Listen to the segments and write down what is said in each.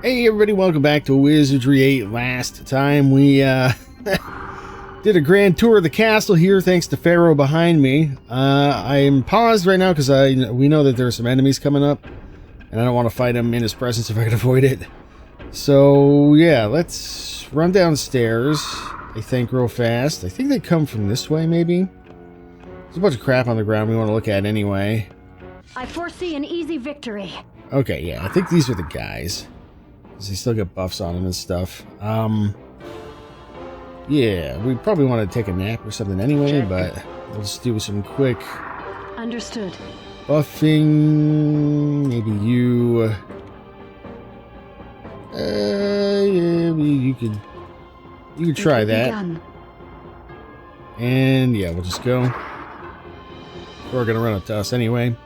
Hey everybody, welcome back to Wizardry 8. Last time we did a grand tour of the castle here thanks to Ferro behind me. I'm paused right now because we know that there are some enemies coming up and I don't want to fight them in his presence if I can avoid it. So yeah, let's run downstairs, I think, real fast. I think they come from this way, maybe? There's a bunch of crap on the ground we want to look at anyway. I foresee an easy victory. Okay, yeah, I think these are the guys. They still get buffs on them and stuff. Yeah, we probably want to take a nap or something anyway, but we'll just do some quick Understood. buffing. Maybe you. Yeah, you could try that. Done. And yeah, we'll just go. We're gonna run up to us anyway.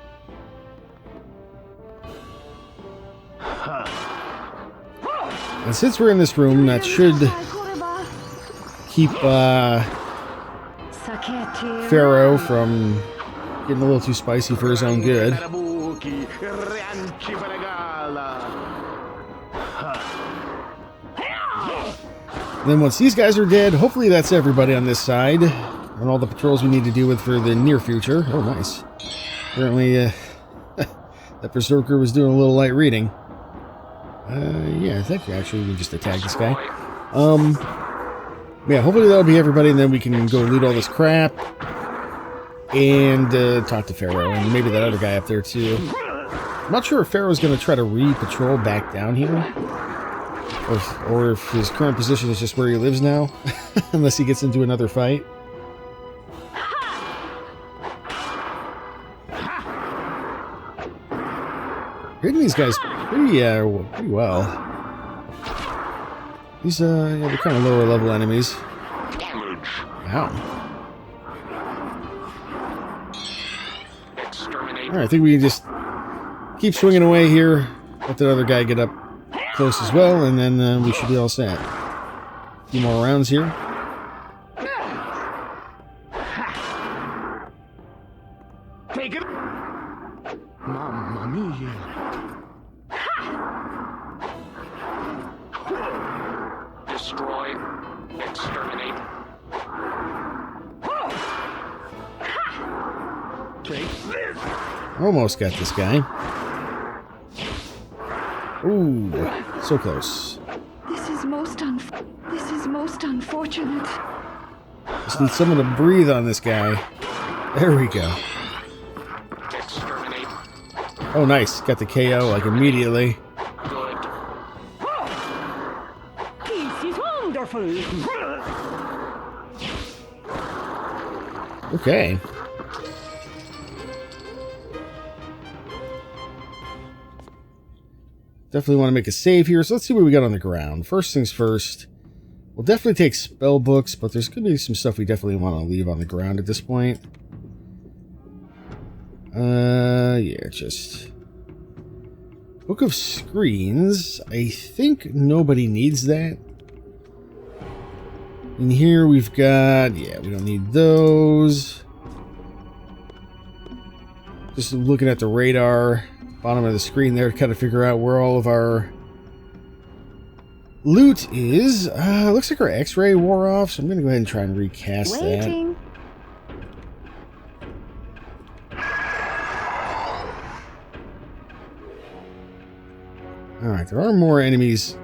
And since we're in this room, that should keep Ferro from getting a little too spicy for his own good. And then once these guys are dead, hopefully that's everybody on this side. And all the patrols we need to deal with for the near future. Oh, nice. Apparently, that Berserker was doing a little light reading. Yeah, I think actually we can just attack this guy. Yeah, hopefully that'll be everybody, and then we can go loot all this crap. And talk to Ferro, and maybe that other guy up there too. I'm not sure if Ferro's going to try to re-patrol back down here. Or if his current position is just where he lives now. Unless he gets into another fight. Hitting these guys pretty well. These yeah, they're kind of lower level enemies. Wow. Alright, I think we can just keep swinging away here. Let that other guy get up close as well, and then we should be all set. A few more rounds here. Take it. Mamma mia. Destroy. Exterminate. Take this. Almost got this guy. Ooh, so close. This is most unfortunate. Just need someone to breathe on this guy. There we go. Exterminate. Oh, nice. Got the KO, like, immediately. Good. This is wonderful. Okay. Definitely want to make a save here, so let's see what we got on the ground. First things first, we'll definitely take spell books, but there's going to be some stuff we definitely want to leave on the ground at this point. Yeah, just... Book of Screens. I think nobody needs that. In here we've got... Yeah, we don't need those. Just looking at the radar, bottom of the screen there, to kind of figure out where all of our loot is. Looks like our X-ray wore off, so I'm going to go ahead and try and recast that. Alright, there are more enemies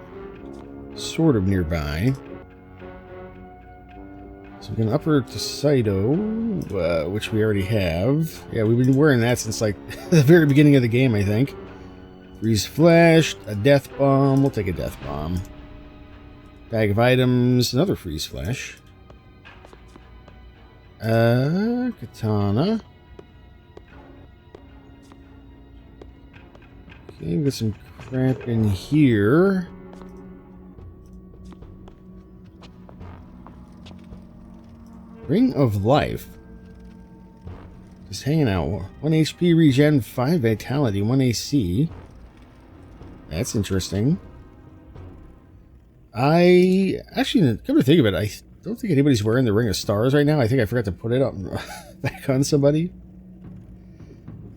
sort of nearby. So we're going to upper to Saito, which we already have. Yeah, we've been wearing that since, like, the very beginning of the game, I think. Freeze Flash, a Death Bomb. We'll take a Death Bomb. Bag of items, another Freeze Flash. Katana. Okay, we got some crap in here. Ring of Life. Just hanging out. 1 HP regen, 5 vitality, 1 AC. That's interesting. I actually, come to think of it, I don't think anybody's wearing the Ring of Stars right now. I think I forgot to put it up back on somebody.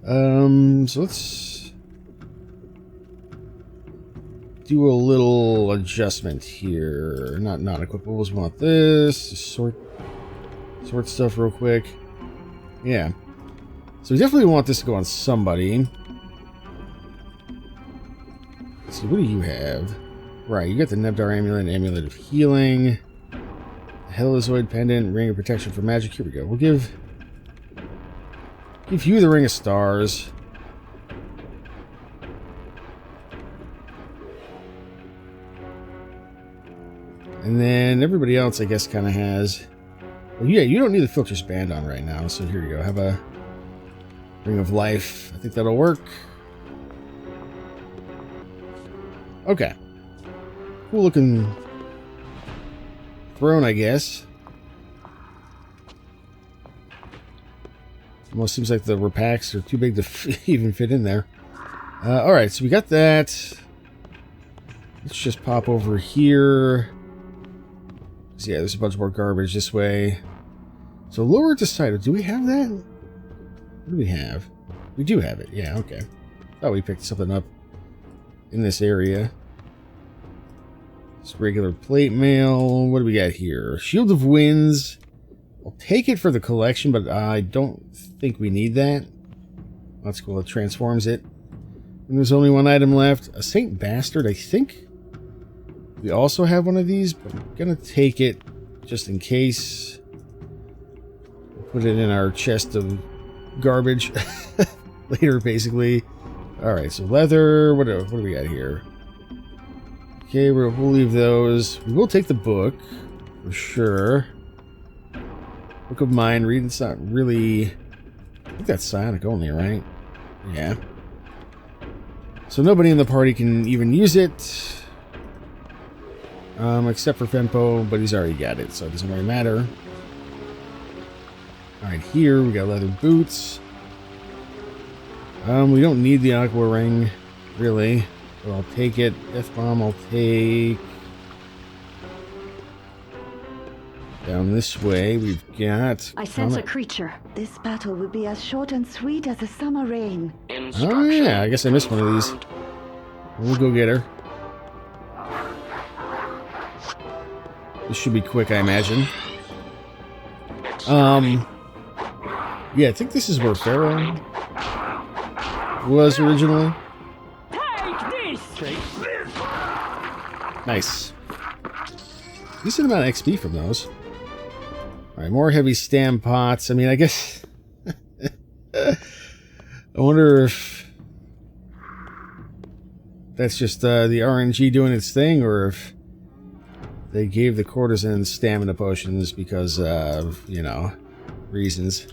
So let's do a little adjustment here. Not equipables. We want this. Just sort stuff real quick. Yeah. So we definitely want this to go on somebody. Let's see, what do you have? Right, you got the Nebdar Amulet, Amulet of Healing, the Helizoid Pendant, Ring of Protection for Magic. Here we go. We'll give you the Ring of Stars. And then everybody else, I guess, kind of has... Well, yeah, you don't need the Filter's Band on right now, so here you go. Have a Ring of Life. I think that'll work. Okay. Cool looking throne, I guess. Almost seems like the repacks are too big to even fit in there. Alright, so we got that. Let's just pop over here. So yeah, there's a bunch more garbage this way. So lower decided. Do we have that? What do we have? We do have it. Yeah, okay. Thought we picked something up in this area. Just regular plate mail. What do we got here? Shield of Winds. I'll take it for the collection, but I don't think we need that. That's cool. It transforms it. And there's only one item left. A Saint Bastard, I think. We also have one of these, but I'm going to take it just in case. Put it in our chest of garbage later, basically. Alright, so leather. What do we got here? Okay, we'll leave those. We will take the book, for sure. Book of Mind. Read. It's not really... I think that's psionic only, right? Yeah. So nobody in the party can even use it. Except for Fempo, but he's already got it, so it doesn't really matter. Alright, here we got leather boots. We don't need the Aqua Ring, really. But I'll take it. Death Bomb, I'll take. Down this way, we've got... I sense a creature. This battle will be as short and sweet as a summer rain. Oh yeah, I guess I missed one of these. We'll go get her. This should be quick, I imagine. Yeah, I think this is where Ferro was originally. Take this! Nice. Decent amount of XP from those. Alright, more heavy stam pots. I mean, I guess... I wonder if... that's just the RNG doing its thing, or if they gave the courtesans stamina potions because of, you know, reasons.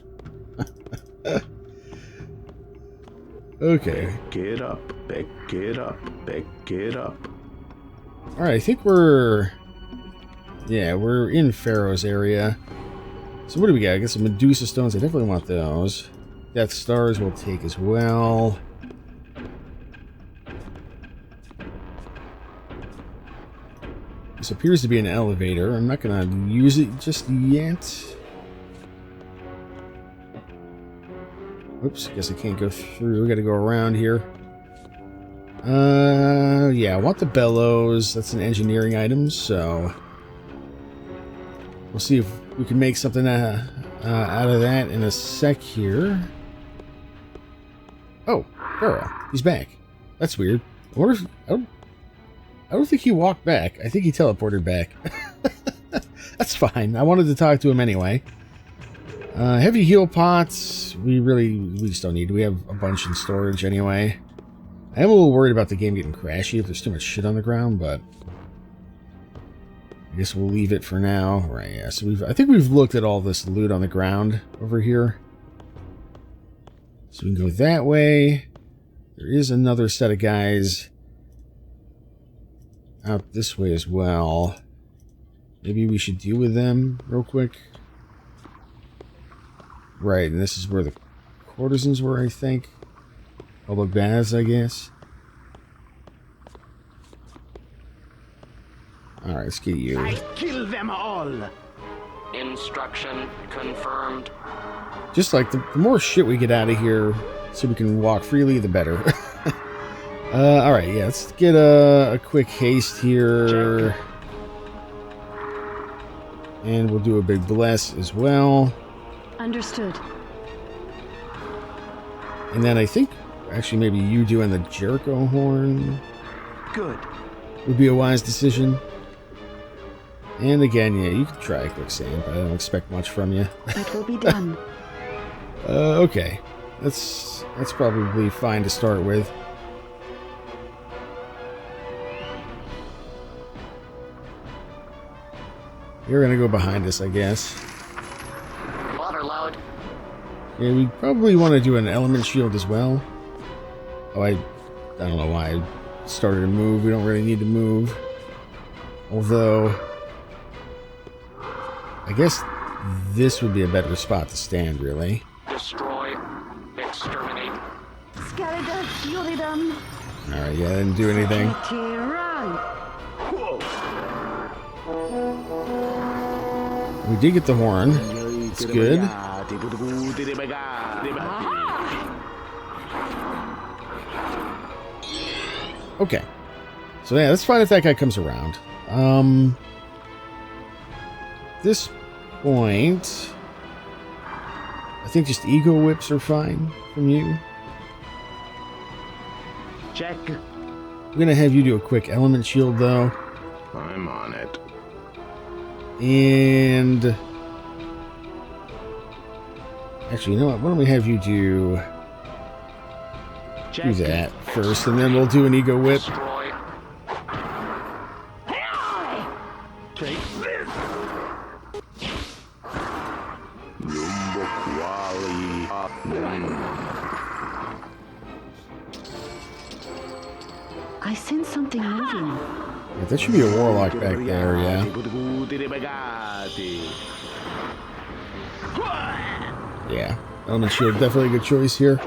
Okay. Pick it up, pick it up, pick it up. Alright, I think we're... yeah, we're in Ferro's area. So what do we got? I guess some Medusa Stones. I definitely want those. Death Stars we'll take as well. This appears to be an elevator. I'm not going to use it just yet. Oops, guess I can't go through. We got to go around here. Yeah, I want the bellows. That's an engineering item, so we'll see if we can make something out of that in a sec here. Oh, Ferro, he's back. That's weird. I wonder if I don't think he walked back. I think he teleported back. That's fine. I wanted to talk to him anyway. Heavy heal pots. We just don't need. We have a bunch in storage anyway. I am a little worried about the game getting crashy if there's too much shit on the ground, but I guess we'll leave it for now. Right, yeah. So I think we've looked at all this loot on the ground over here. So we can go that way. There is another set of guys out this way as well. Maybe we should deal with them real quick. Right, and this is where the courtesans were, I think. Public baths, I guess. Alright, let's get you. I kill them all. Instruction confirmed. Just like the more shit we get out of here so we can walk freely, the better. Alright, yeah, let's get a quick haste here. And we'll do a big bless as well. Understood. And then I think, actually, maybe you doing the Jericho horn Good. would be a wise decision. And again, yeah, you can try quicksand, but I don't expect much from you. It will be done. Okay. That's probably fine to start with. You're gonna go behind us, I guess. Water load. Yeah, we probably want to do an element shield as well. Oh, I don't know why I started to move. We don't really need to move. Although, I guess this would be a better spot to stand, really. Destroy. Exterminate. Skeleton, Uridum. Alright, yeah, I didn't do anything. Run. We did get the horn. It's good. Okay. So yeah, that's fine if that guy comes around. This point, I think just ego whips are fine from you. Check. I'm gonna have you do a quick element shield though. I'm on it. And actually, you know what? Why don't we have you do that first, and then we'll do an ego whip. Destroy. Lumbo quali. I sense something moving. Yeah, that should be a warlock back there, yeah. Yeah, element shield, definitely a good choice here.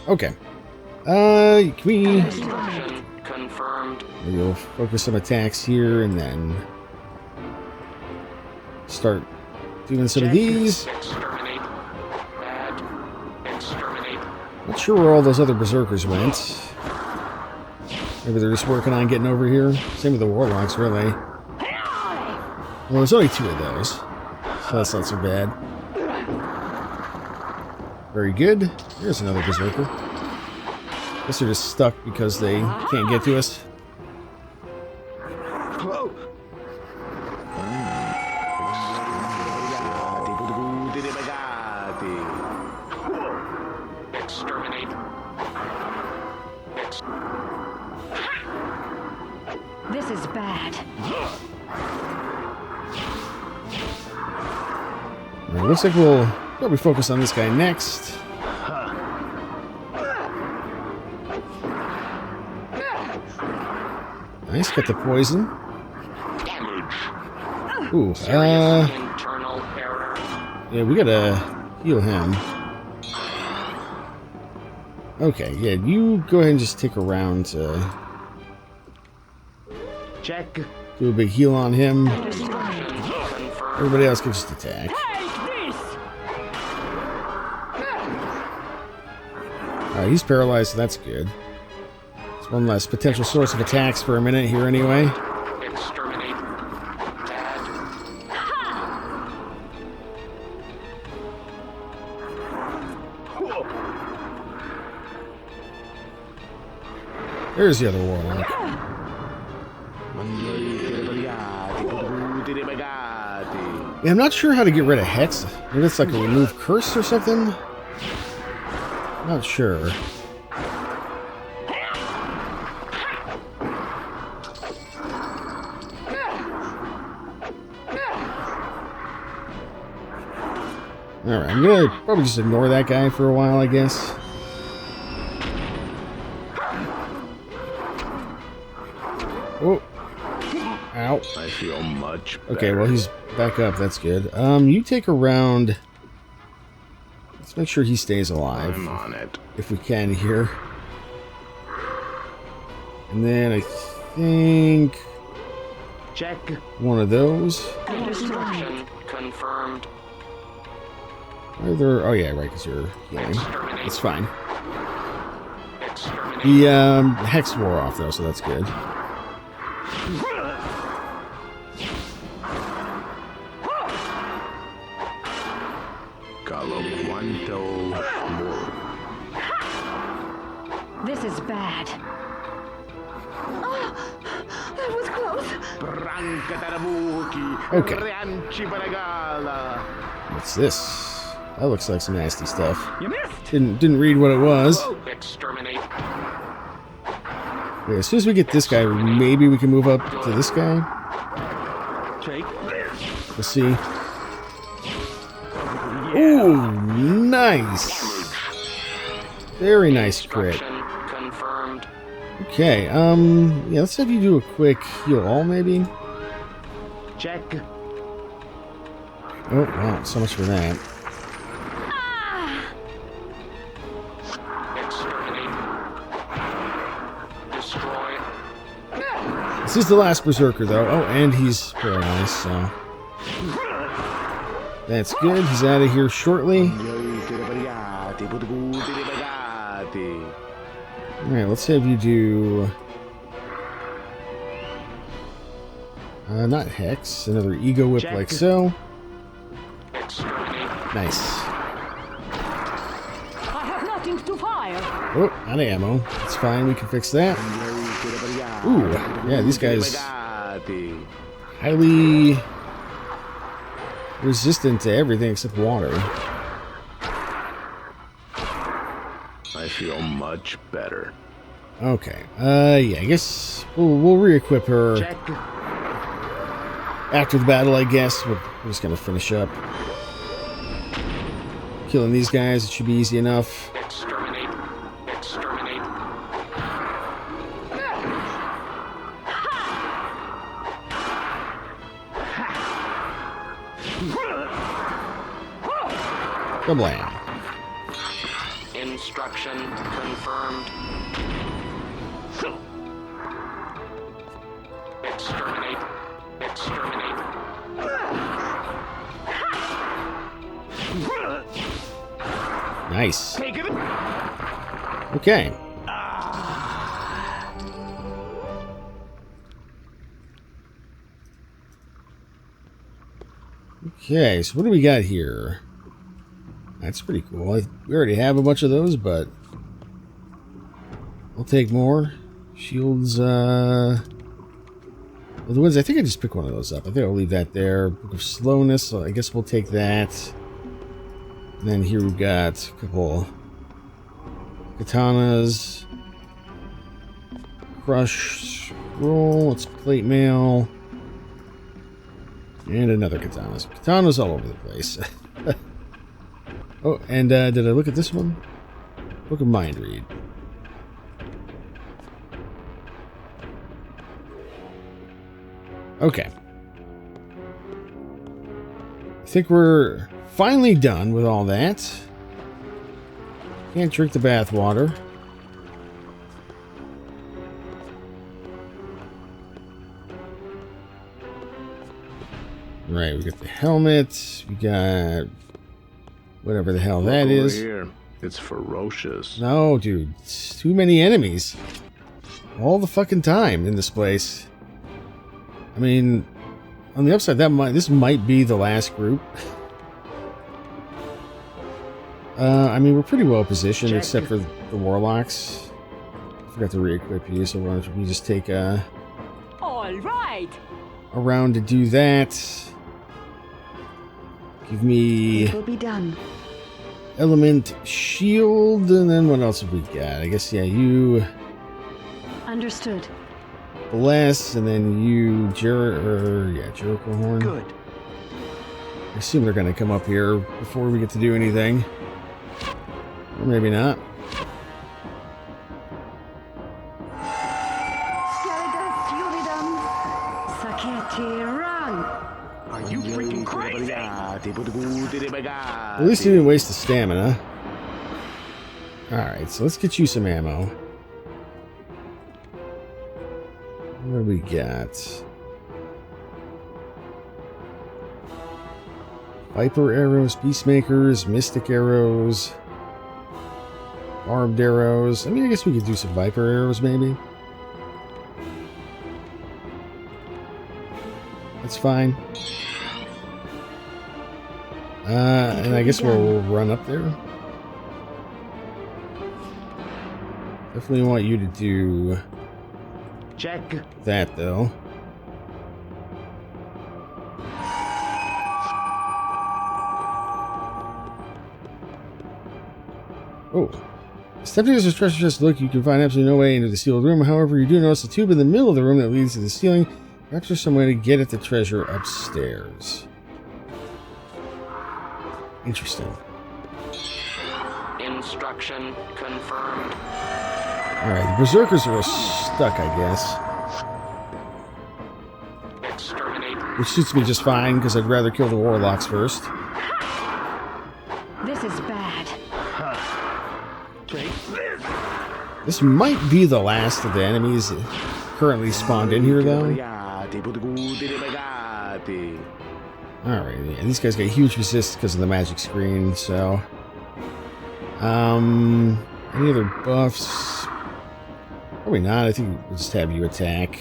Okay. Can we... Destruction confirmed. We'll focus some attacks here and then start doing some of these. Exterminate. Bad. Exterminate. Not sure where all those other berserkers went. Maybe they're just working on getting over here. Same with the warlocks, really. Well, there's only 2 of those, so that's not so bad. Very good. Here's another berserker. Guess they're just stuck because they can't get to us. Exterminate. This is bad. Alright, looks like we'll probably focus on this guy next. Nice, got the poison. Ooh, Internal error. yeah, we gotta heal him. Okay, yeah, you go ahead and just take a round to Check. do a big heal on him. Confirmed. Everybody else can just attack. Alright, he's paralyzed, so that's good. It's one less potential source of attacks for a minute here anyway. Exterminate. Bad. There's the other warlock. Yeah, I'm not sure how to get rid of Hex. Maybe it's like a remove curse or something? Not sure. Alright, I'm gonna probably just ignore that guy for a while, I guess. Oh. Ow. I feel much better. Okay, well, he's back up. That's good. You take a round. Let's make sure he stays alive. I'm on it. If we can here. And then I think Check. one of those. Destruction confirmed. Either, oh yeah, right, because you're healing. Exterminate. It's fine. Exterminate. The hex wore off though, so that's good. Calo cuanto more. This is bad. That was close. Okay. What's this? That looks like some nasty stuff. You missed. Didn't read what it was. Exterminate. Okay, as soon as we get this guy, maybe we can move up to this guy. We'll see. Ooh, nice. Very nice crit. Destruction confirmed. Okay, yeah, let's have you do a quick heal all, maybe. Check. Oh, wow, so much for that. Exterminate. Destroy. This is the last Berserker, though. Oh, and he's paralyzed, so... That's good. He's out of here shortly. Alright, let's have you do... not Hex. Another Ego Whip like so. Exterminate. Nice. I have nothing to fire. Oh, out of ammo. It's fine. We can fix that. Ooh, yeah, these guys... highly... resistant to everything except water. I feel much better. Okay. Yeah, I guess we'll re-equip her Check. after the battle, I guess. We're just gonna finish up killing these guys. It should be easy enough. Exterminate. Exterminate. Kablam. Instruction confirmed. Exterminate. Exterminate. Nice. Okay. Okay, so what do we got here? That's pretty cool. We already have a bunch of those, but I'll take more. Shields, well, the ones, I think I just picked one of those up. I think I'll leave that there. Book of Slowness, so I guess we'll take that. And then here we've got a couple katanas. Crush, roll, it's plate mail. And another katana. So katanas all over the place. Oh, and did I look at this one? Book of Mind Read. Okay. I think we're finally done with all that. Can't drink the bath water. Right, we got the helmet. We got whatever the hell that Look over is. Here. It's ferocious. No, dude. It's too many enemies. All the fucking time in this place. I mean, on the upside, this might be the last group. I mean, we're pretty well positioned, except for the warlocks. I forgot to re-equip you, so why don't we just take a All right. round to do that. Give me It will be done. element shield, and then what else have we got? I guess, yeah, you Understood. bless, and then you Jericho horn. Good. I assume they're gonna come up here before we get to do anything. Or maybe not. Skeleton Furidum. Saketi, run. Are you freaking crazy? At least you didn't waste the stamina. Alright, so let's get you some ammo. What do we got? Viper arrows, peacemakers, mystic arrows, barbed arrows. I mean, I guess we could do some viper arrows, maybe. That's fine. And I guess we'll run up there. Definitely want you to do Check. that, though. Oh. As tempting as this treasure chest look, you can find absolutely no way into the sealed room. However, you do notice a tube in the middle of the room that leads to the ceiling. Perhaps there's some way to get at the treasure upstairs. Interesting. Instruction confirmed. Alright, the berserkers are stuck, I guess. Exterminate. Which suits me just fine, because I'd rather kill the warlocks first. This is bad. This might be the last of the enemies currently spawned in here, though. Alright, yeah, these guys got huge resist because of the magic screen, so... any other buffs? Probably not. I think we'll just have you attack.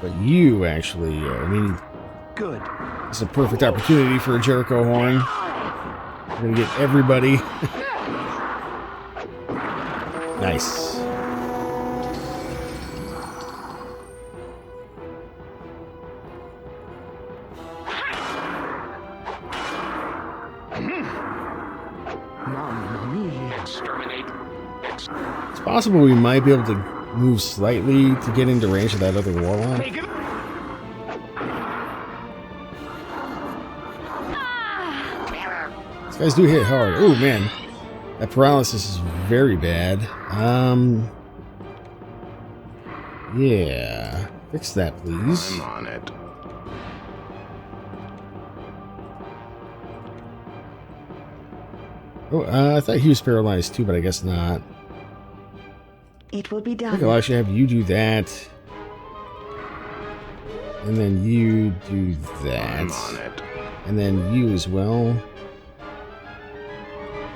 But you, actually, I mean... Good. It's a perfect opportunity for a Jericho horn. We're gonna get everybody. Nice. Mamma mia. Exterminate. It's possible we might be able to move slightly to get into range of that other warlock. These guys do hit hard. Oh man, that paralysis is very bad. Yeah, fix that, please. I'm on it. Oh, I thought he was paralyzed too, but I guess not. It will be I think done. I'll actually have you do that, and then you do I'm that, on it. and then you as well.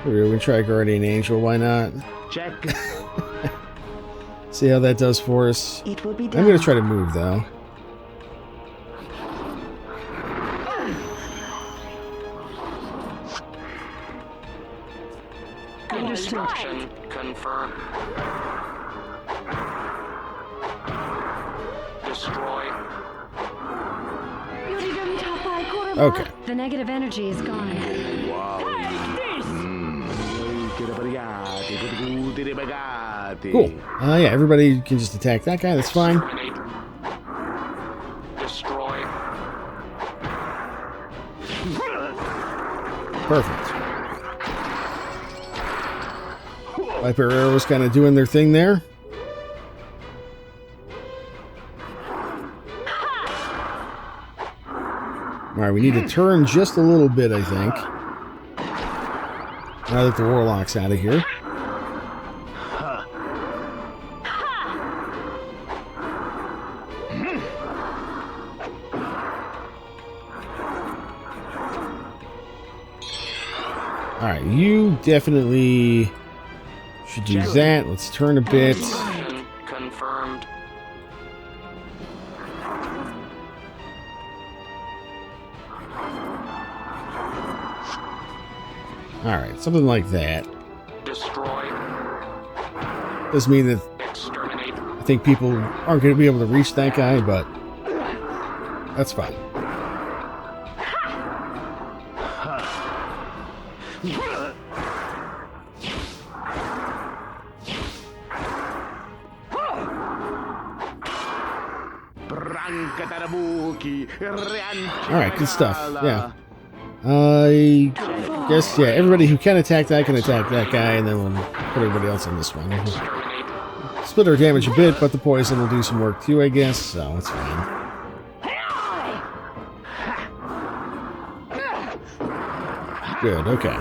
We're gonna try Guardian Angel. Why not? Check. See how that does for us. It will be done. I'm gonna try to move though. Instruction confirmed. Destroy. Okay. The negative energy is gone. Cool. Yeah, everybody can just attack that guy. That's fine. Exterminate. Destroy. Perfect. Viper arrows kind of doing their thing there. Alright, we need to turn just a little bit, I think. Now that the warlock's out of here. Alright, you definitely should do that. Let's turn a bit. Instruction confirmed. Alright, something like that. Destroy. Does mean that Exterminate. I think people aren't going to be able to reach that guy, but that's fine. Alright, good stuff. Yeah. I guess, yeah, everybody who can attack that can attack that guy, and then we'll put everybody else on this one. Exterminate. Split our damage a bit, but the poison will do some work too, I guess, so it's fine. Good, okay.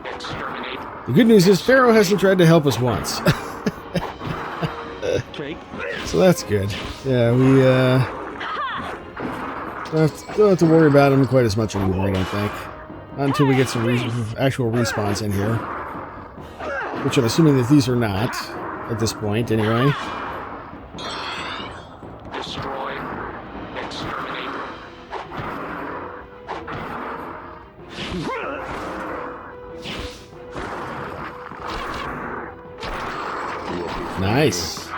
Exterminate. The good news is Ferro hasn't tried to help us once. So that's good. Yeah, we don't have to worry about him quite as much anymore, I don't think. Not until we get some actual respawns in here. Which I'm assuming that these are not, at this point, anyway. Destroy. Exterminate. Nice.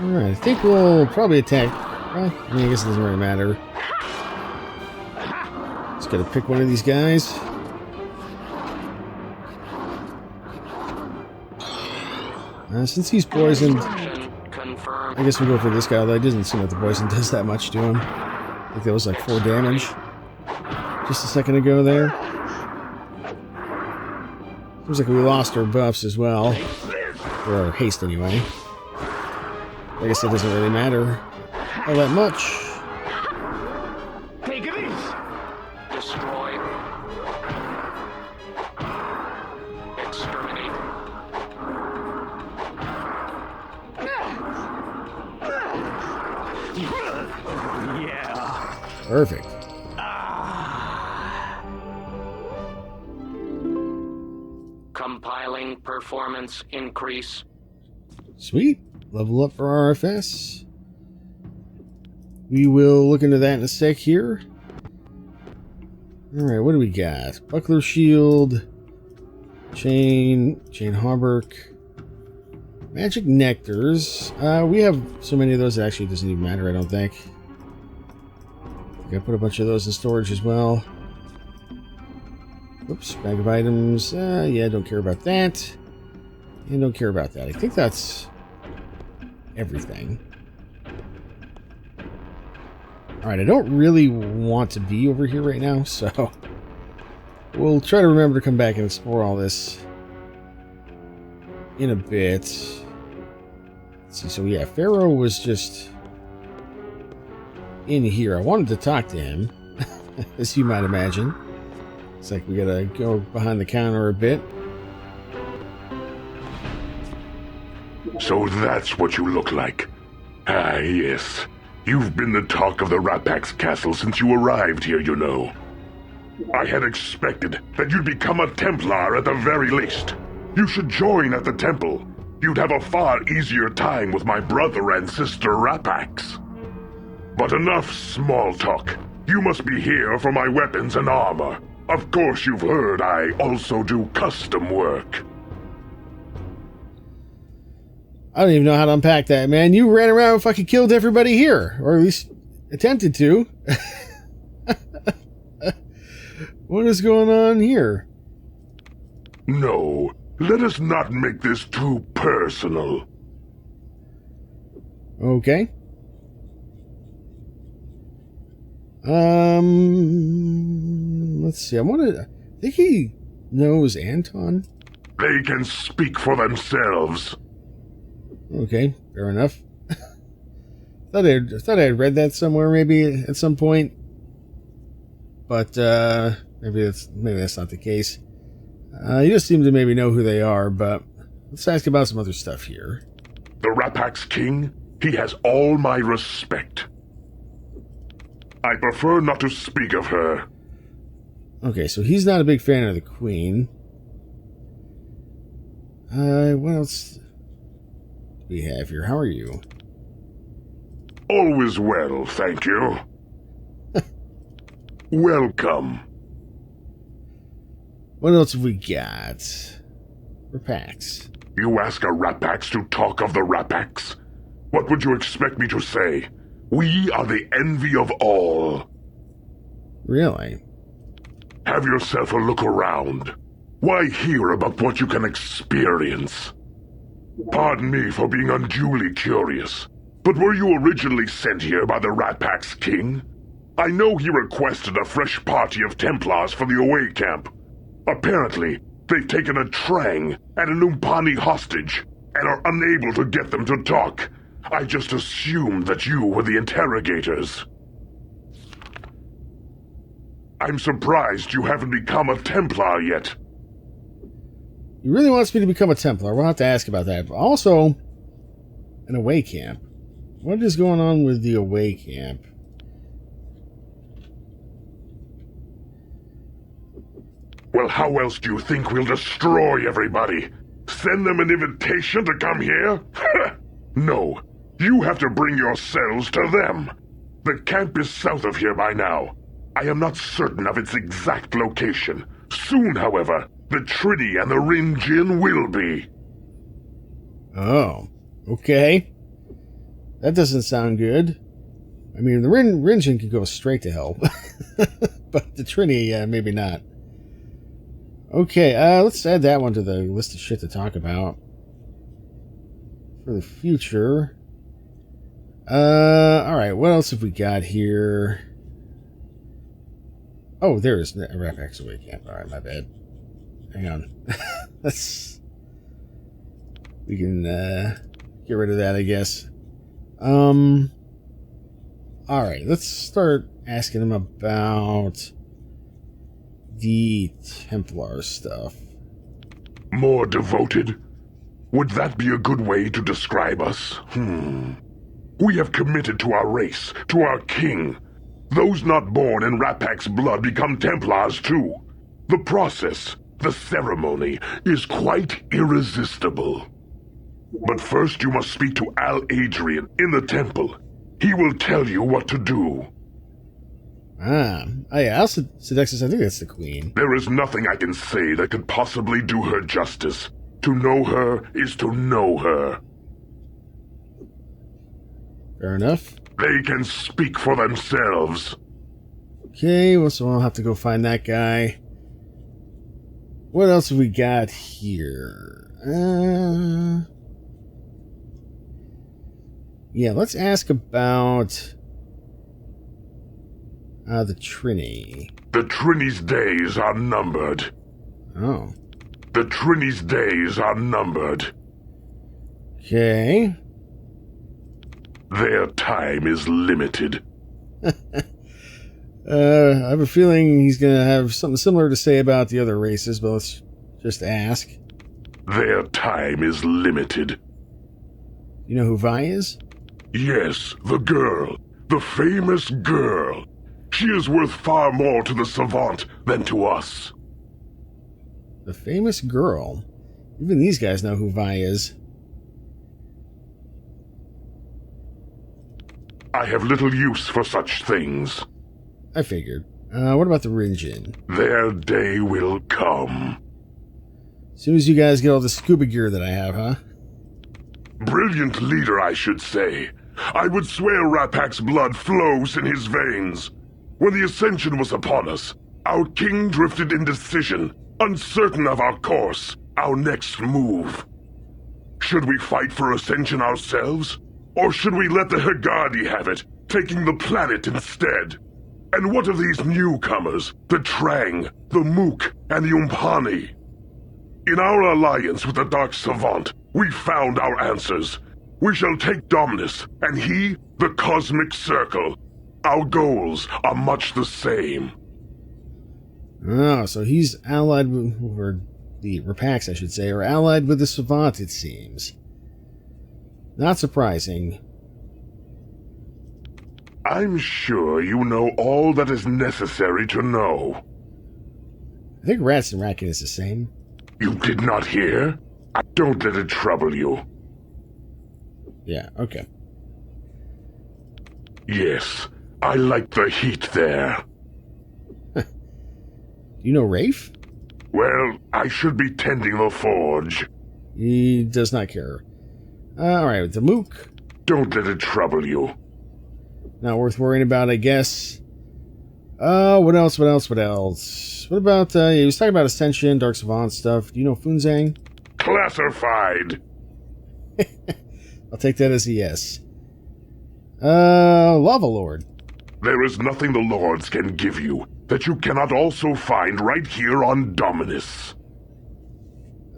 Alright, I think we'll probably attack. Well, I mean, I guess it doesn't really matter. Just gotta pick one of these guys. Since he's poisoned, Confirmed. I guess we'll go for this guy, although it doesn't seem like the poison does that much to him. I think that was like 4 damage just a second ago there. Seems like we lost our buffs as well. Or our haste, anyway. I guess it doesn't really matter all that much. Take this. Destroy. Exterminate. Yeah. Perfect. Compiling performance increase. Sweet. Level up for RFS. We will look into that in a sec here. Alright, what do we got? Buckler shield. Chain hauberk. Magic nectars. We have so many of those that actually doesn't even matter, I don't think. I put a bunch of those in storage as well. Oops, bag of items. Yeah, don't care about that. And don't care about that. I think that's everything. Alright, I don't really want to be over here right now, so we'll try to remember to come back and explore all this in a bit. Let's see, so yeah, Ferro was just in here. I wanted to talk to him, as you might imagine. It's like we gotta go behind the counter a bit. So that's what you look like. Ah, yes. You've been the talk of the Rapak's castle since you arrived here, you know. I had expected that you'd become a Templar at the very least. You should join at the temple. You'd have a far easier time with my brother and sister Rapaks. But enough small talk. You must be here for my weapons and armor. Of course you've heard I also do custom work. I don't even know how to unpack that, man. You ran around and fucking killed everybody here. Or at least attempted to. What is going on here? No, let us not make this too personal. Okay. Let's see. I think he knows Anton. They can speak for themselves. Okay, fair enough. thought I had read that somewhere, maybe at some point, but maybe that's not the case. You just seem to maybe know who they are, but let's ask about some other stuff here. The Rapak's king, he has all my respect. I prefer not to speak of her. Okay, so he's not a big fan of the queen. What else do we have here? How are you? Always well, thank you. Welcome. What else have we got? Rapaks. You ask a Rapaks to talk of the Rapaks? What would you expect me to say? We are the envy of all. Really? Have yourself a look around. Why hear about what you can experience? Pardon me for being unduly curious, but were you originally sent here by the Rapak's king? I know he requested a fresh party of Templars for the away camp. Apparently, they've taken a Trang and an Umpani hostage. and are unable to get them to talk. I just assumed that you were the interrogators. I'm surprised you haven't become a Templar yet. He really wants me to become a Templar. We'll have to ask about that. But also, an away camp. What is going on with the away camp? Well, how else do you think we'll destroy everybody? Send them an invitation to come here? No, you have to bring yourselves to them. The camp is south of here by now. I am not certain of its exact location. Soon, however, the Trini and the Rinjin will be. Oh, okay. That doesn't sound good. I mean, the Rinjin could go straight to hell. But the Trini, maybe not. Okay, let's add that one to the list of shit to talk about. For the future. Alright, what else have we got here? Oh, there is a Rapax away camp. Alright, my bad. Hang on. We can, get rid of that, I guess. Alright, let's start asking him about the Templar stuff. More devoted? Would that be a good way to describe us? We have committed to our race, to our king. Those not born in Rapak's blood become Templars too. The process, the ceremony, is quite irresistible. But first you must speak to Al Adrian in the temple. He will tell you what to do. Yeah, Sidexis, I think that's the queen. There is nothing I can say that could possibly do her justice. To know her is to know her. Fair enough. They can speak for themselves. Okay, well, so I'll have to go find that guy. What else have we got here? Yeah, let's ask about the Trini. The Trini's days are numbered. Oh. The Trini's days are numbered. Okay. Their time is limited. I have a feeling he's going to have something similar to say about the other races, but let's just ask. Their time is limited. You know who Vi is? Yes, the girl. The famous girl. She is worth far more to the Savant than to us. The famous girl? Even these guys know who Vi is. I have little use for such things. I figured. What about the Rinjin? Their day will come. As soon as you guys get all the scuba gear that I have, huh? Brilliant leader, I should say. I would swear Rapak's blood flows in his veins. When the Ascension was upon us, our king drifted indecision, uncertain of our course, our next move. Should we fight for Ascension ourselves? Or should we let the Hagadi have it, taking the planet instead? And what of these newcomers, the Trang, the Mook, and the Umpani? In our alliance with the Dark Savant, we found our answers. We shall take Dominus, and he, the Cosmic Circle. Our goals are much the same. Oh, so he's allied with, or the Rapax, I should say, or allied with the Savant, it seems. Not surprising. I'm sure you know all that is necessary to know. I think Rats and Ratkin is the same. You did not hear? Don't let it trouble you. Yeah, okay. Yes, I like the heat there. Do you know Rafe? Well, I should be tending the forge. He does not care. Alright, the Mook. Don't let it trouble you. Not worth worrying about, I guess. What else? What about, he was talking about Ascension, Dark Savant stuff. Do you know Funzang? Classified. I'll take that as a yes. Lava Lord. There is nothing the Lords can give you that you cannot also find right here on Dominus.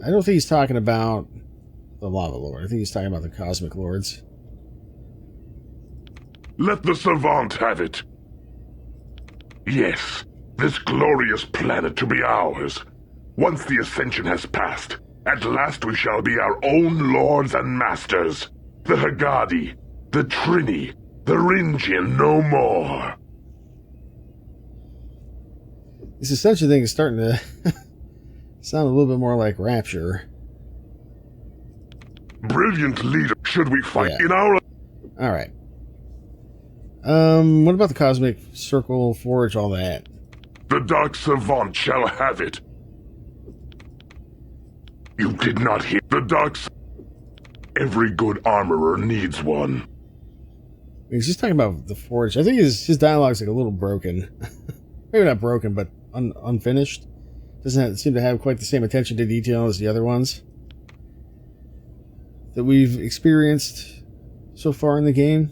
I don't think he's talking about the Lava Lord. I think he's talking about the Cosmic Lords. Let the Savant have it. Yes, this glorious planet to be ours. Once the Ascension has passed, at last we shall be our own lords and masters. The Hagadi, the Trini, the Ringian no more. This Ascension thing is starting to sound a little bit more like Rapture. Brilliant leader, should we fight Yeah. in our... Alright. What about the Cosmic Circle, Forge, all that? The Dark Savant shall have it. You did not hear the Dark... Every good armorer needs one. He's just talking about the Forge. I think his dialogue's like a little broken. Maybe not broken, but unfinished. Doesn't seem to have quite the same attention to detail as the other ones that we've experienced so far in the game.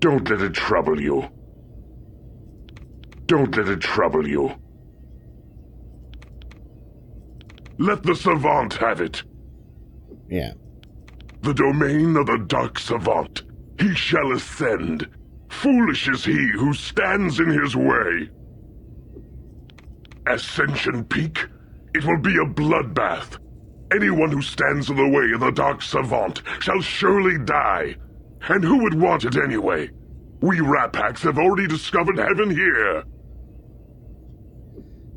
Don't let it trouble you. Don't let it trouble you. Let the Savant have it. Yeah. The domain of the Dark Savant. He shall ascend. Foolish is he who stands in his way. Ascension Peak? It will be a bloodbath. Anyone who stands in the way of the Dark Savant shall surely die. And who would want it anyway? We Raphaks have already discovered heaven here. I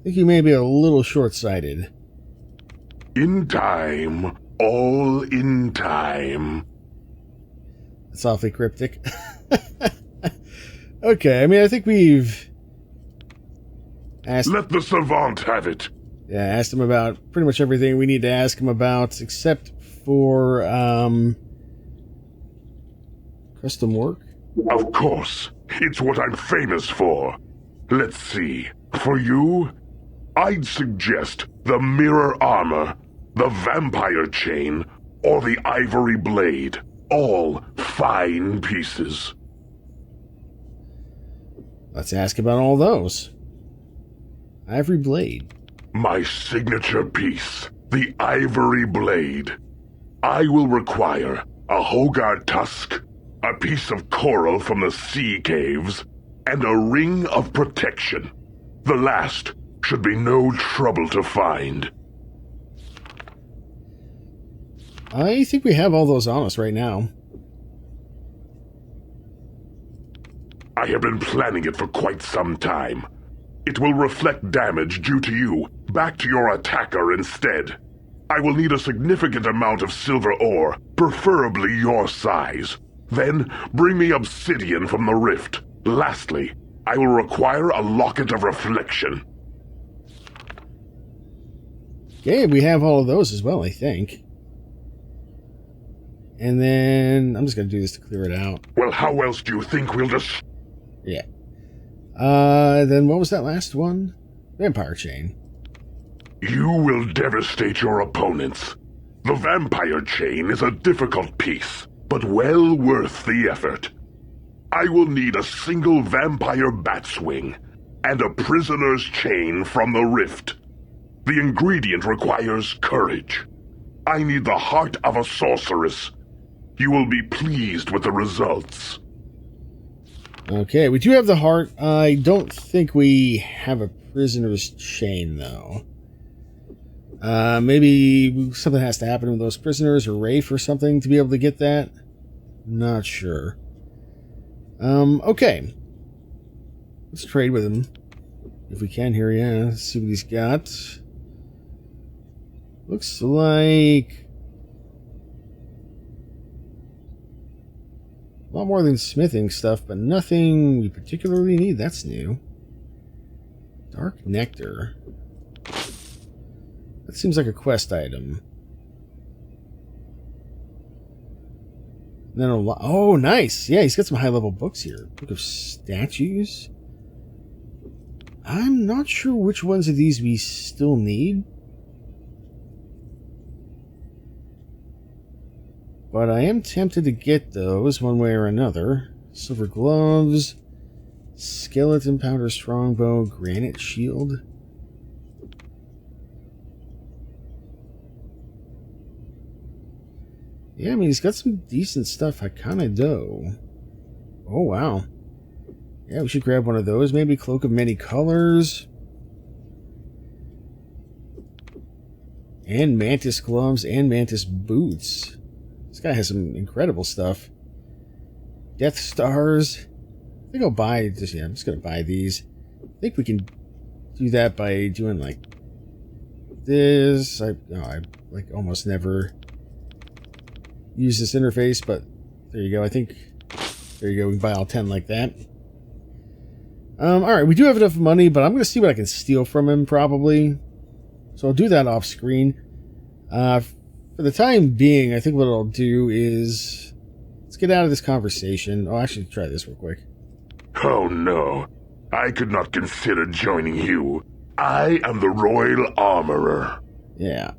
think you may be a little short-sighted. In time, all in time. That's awfully cryptic. Okay, I mean, I think we've asked... Let the Savant have it. Yeah, asked him about pretty much everything we need to ask him about, except for, custom work? Of course. It's what I'm famous for. Let's see. For you, I'd suggest the mirror armor, the vampire chain, or the ivory blade. All fine pieces. Let's ask about all those. Ivory blade. My signature piece, the ivory blade. I will require a Hogar tusk, a piece of coral from the sea caves, and a ring of protection. The last should be no trouble to find. I think we have all those on us right now. I have been planning it for quite some time. It will reflect damage due to you back to your attacker instead. I will need a significant amount of silver ore, preferably your size. Then, bring me obsidian from the rift. Lastly, I will require a locket of reflection. Okay, we have all of those as well, I think. And then, I'm just going to do this to clear it out. Well, how else do you think we'll just... Yeah. Then what was that last one? Vampire chain. You will devastate your opponents. The vampire chain is a difficult piece, but well worth the effort. I will need a single vampire batswing and a prisoner's chain from the rift. The ingredient requires courage. I need the heart of a sorceress. You will be pleased with the results. Okay, we do have the heart. I don't think we have a prisoner's chain, though. Maybe something has to happen with those prisoners, or Rafe or something, to be able to get that. Not sure. Okay. Let's trade with him. If we can here, yeah. Let's see what he's got. Looks like... a lot more than smithing stuff, but nothing we particularly need. That's new. Dark Nectar. That seems like a quest item. And then oh, nice! Yeah, he's got some high-level books here. Book of Statues. I'm not sure which ones of these we still need. But I am tempted to get those one way or another. Silver gloves, skeleton powder strongbow, granite shield. Yeah, I mean, he's got some decent stuff. I kind of do. Oh, wow. Yeah, we should grab one of those. Maybe Cloak of Many Colors. And Mantis Gloves and Mantis Boots. This guy has some incredible stuff. Death Stars. I think I'll buy... Yeah, I'm just going to buy these. I think we can do that by doing, like, this. I like, almost never use this interface, but there you go. I think... There you go. We can buy all 10 like that. Alright, we do have enough money, but I'm going to see what I can steal from him, probably. So I'll do that off screen. For the time being, I think what I'll do is... Let's get out of this conversation. Oh, actually, try this real quick. Oh no, I could not consider joining you. I am the Royal Armorer. Yeah.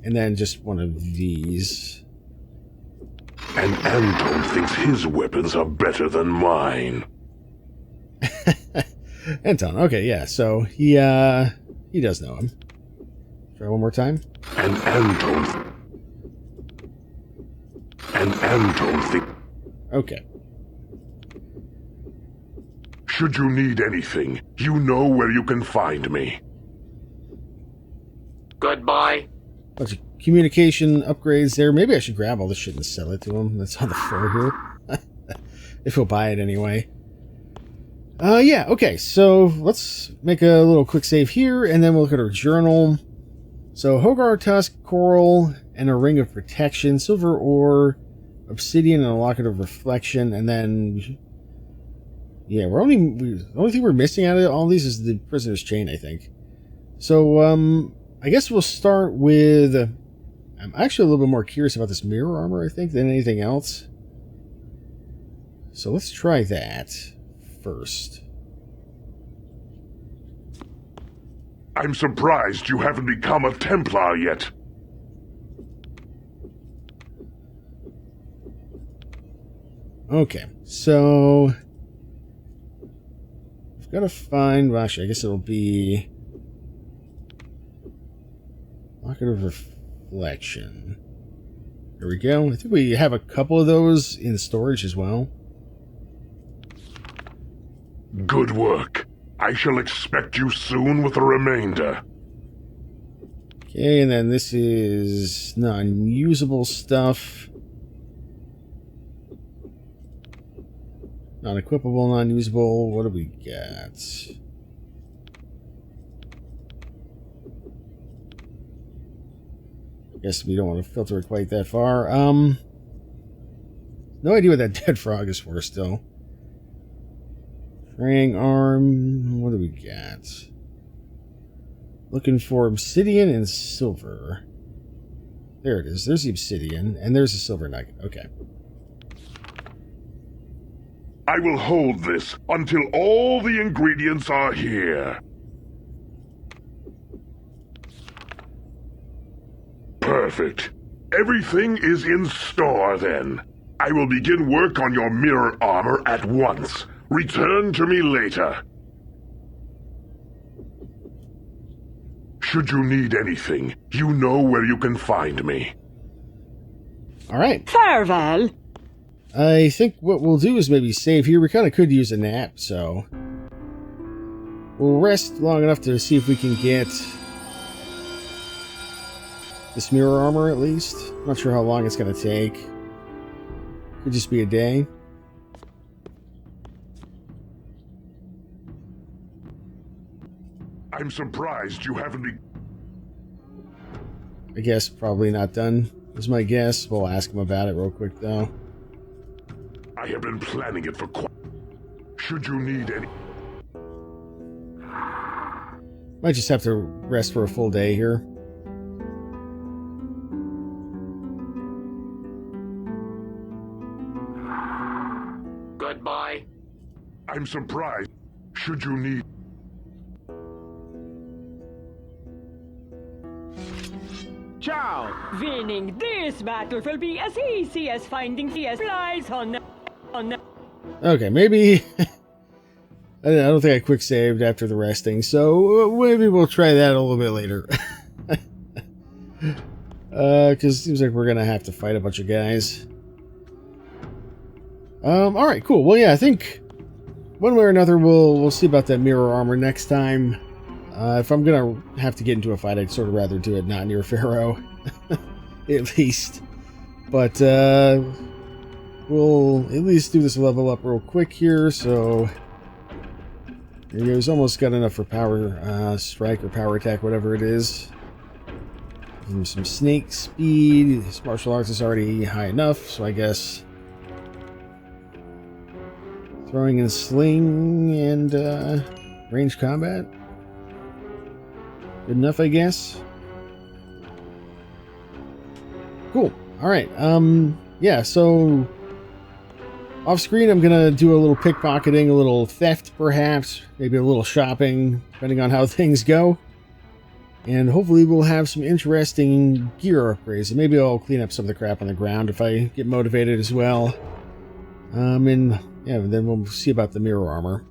And then just one of these. And Anton thinks his weapons are better than mine. Anton, okay, yeah, so he does know him. Try one more time. And Anton thinks... Okay. Should you need anything, you know where you can find me. Goodbye. Bunch of communication upgrades there. Maybe I should grab all this shit and sell it to him. That's on the floor here. If he'll buy it anyway. Yeah, okay, so let's make a little quick save here, and then we'll look at our journal. So, Hogar Tusk, Coral, and a Ring of Protection, Silver Ore, Obsidian, and a Locket of Reflection, and then... Yeah, the only thing we're missing out of all these is the Prisoner's Chain, I think. So, I guess we'll start with... I'm actually a little bit more curious about this mirror armor, I think, than anything else. So let's try that first. I'm surprised you haven't become a Templar yet. Okay, so... I've got to find... Well, actually, I guess it'll be... Locket of Reflection. There we go. I think we have a couple of those in storage as well. Good work. I shall expect you soon with the remainder. Okay, and then this is non-usable stuff. Non-equipable, non-usable. What do we got? Guess we don't want to filter it quite that far. No idea what that dead frog is for still. Fraying arm. What do we got? Looking for obsidian and silver. There it is. There's the obsidian, and there's the silver nugget. Okay. I will hold this until all the ingredients are here. Perfect. Everything is in store then. I will begin work on your mirror armor at once. Return to me later. Should you need anything, you know where you can find me. Alright. Farewell. I think what we'll do is maybe save here. We kind of could use a nap, so... We'll rest long enough to see if we can get... this mirror armor, at least. I'm not sure how long it's going to take. Could just be a day. I'm surprised you haven't been... I guess probably not done, is my guess. We'll ask him about it real quick, though. I have been planning it for quite... Should you need any... Might just have to rest for a full day here. Goodbye. I'm surprised. Should you need... Ciao. Winning this battle will be as easy as finding the flies on. Okay, maybe... I don't think I quick saved after the resting, so maybe we'll try that a little bit later. Because it seems like we're gonna have to fight a bunch of guys. Alright, cool. Well, yeah, I think one way or another we'll see about that mirror armor next time. If I'm gonna have to get into a fight, I'd sort of rather do it not near Ferro. At least. But, we'll at least do this level up real quick here, so... There he goes, almost got enough for power strike or power attack, whatever it is. Give him some snake speed. His martial arts is already high enough, so I guess... Throwing in sling and range combat. Good enough, I guess. Cool. Alright, yeah, so... Off screen, I'm gonna do a little pickpocketing, a little theft, perhaps. Maybe a little shopping, depending on how things go. And hopefully we'll have some interesting gear upgrades. And maybe I'll clean up some of the crap on the ground if I get motivated as well. And yeah, then we'll see about the mirror armor.